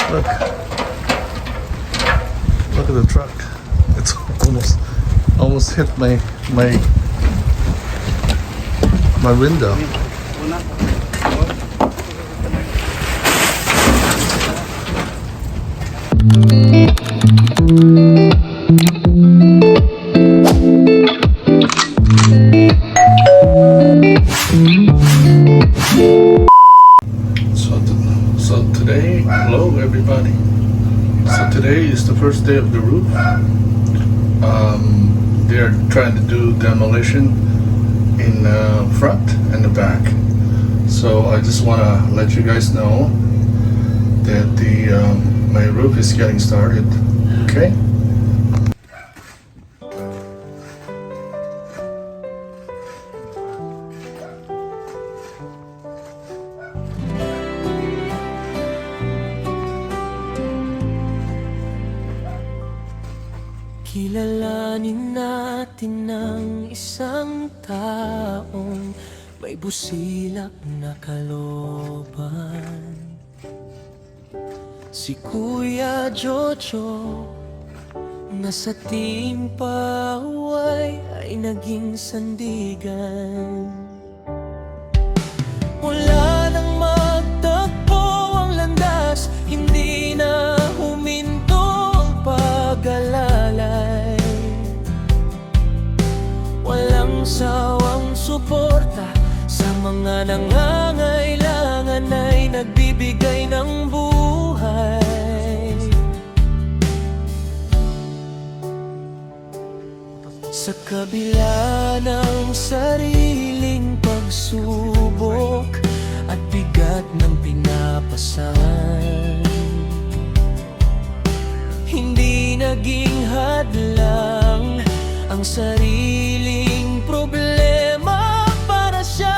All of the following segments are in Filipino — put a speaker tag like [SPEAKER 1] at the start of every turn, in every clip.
[SPEAKER 1] Look. Look at the truck. It's almost hit my window. So today, hello everybody. So today is the first day of the roof. They're trying to do demolition in front and the back. So I just want to let you guys know that my roof is getting started. Okay.
[SPEAKER 2] Kilalanin natin ng isang taong may busilak na kalooban. Si Kuya Jojo na sa Team Paway ay naging sandigan. Wala nang magtagpo ang landas, hindi na huminto ang pag-alalay. Walang sawang suporta sa mga nangangailangan ay nagbibigay ng buhay. Sa kabila ng sariling pagsubok at bigat ng pinapasan, hindi naging hadlang ang sariling problema para siya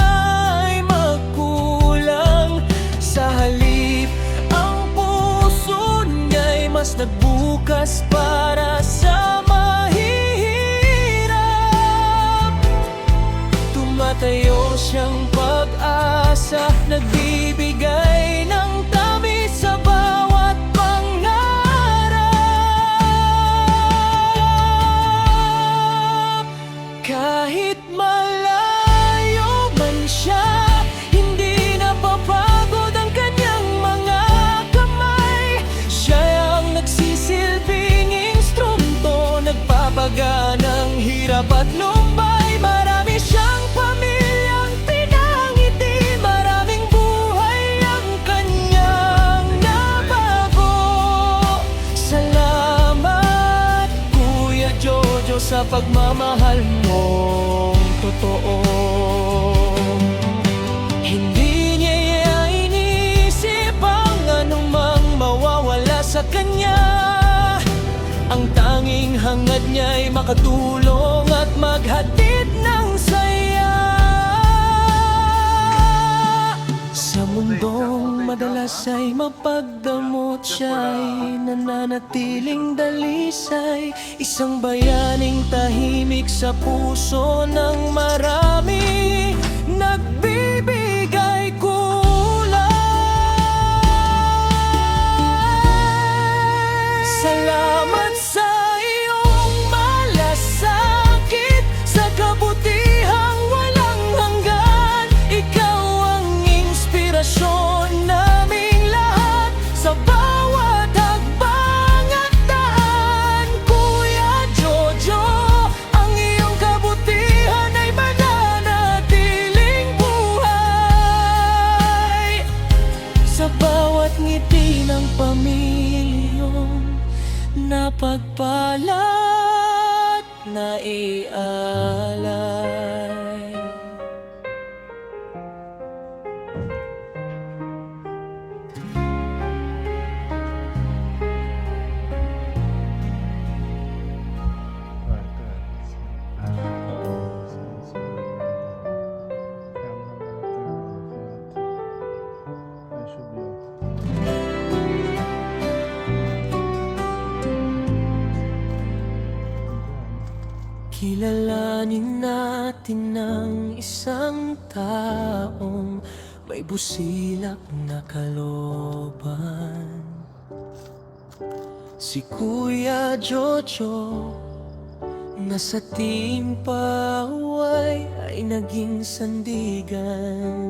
[SPEAKER 2] ay magkulang. Sa halip, ang puso niya'y mas nagbukas para sa mahihirap. Tumatayo siyang pag-asa, nagbibigay ng tamis sa bawat pangarap. Kahit malayo man siya, hindi napapagod ang kanyang mga kamay. Siya ang nagsisilbing instrumento, nagpapaga ng hirap at lumbay. Marami siyang pamilyang pinangiti, maraming buhay ang kanyang nabago. Salamat Kuya Jojo sa pagmamahal mong totoo. Hindi niya inisip ang anumang mawawala sa kanya. Ang tanging hangad niya'y makatulong at maghatid ng saya. Sa mundong madalas ay mapagdamot, siya'y nananatiling dalisay. Isang bayaning tahimik sa puso ng marami, nagbibigay kulay. Salamat sa iyong malasakit, sa kabutihang walang hanggan. Ikaw ang inspirasyon naming lahat sa bawat hakbang at daan. Kuya Jojo, ang iyong kabutihan ay mananatiling buhay sa bawat ngiti ng pamilyong napagpalat na ialay. Kilalanin natin ng isang taong may busilak na kalooban. Si Kuya Jojo na sa timpaway ay naging sandigan.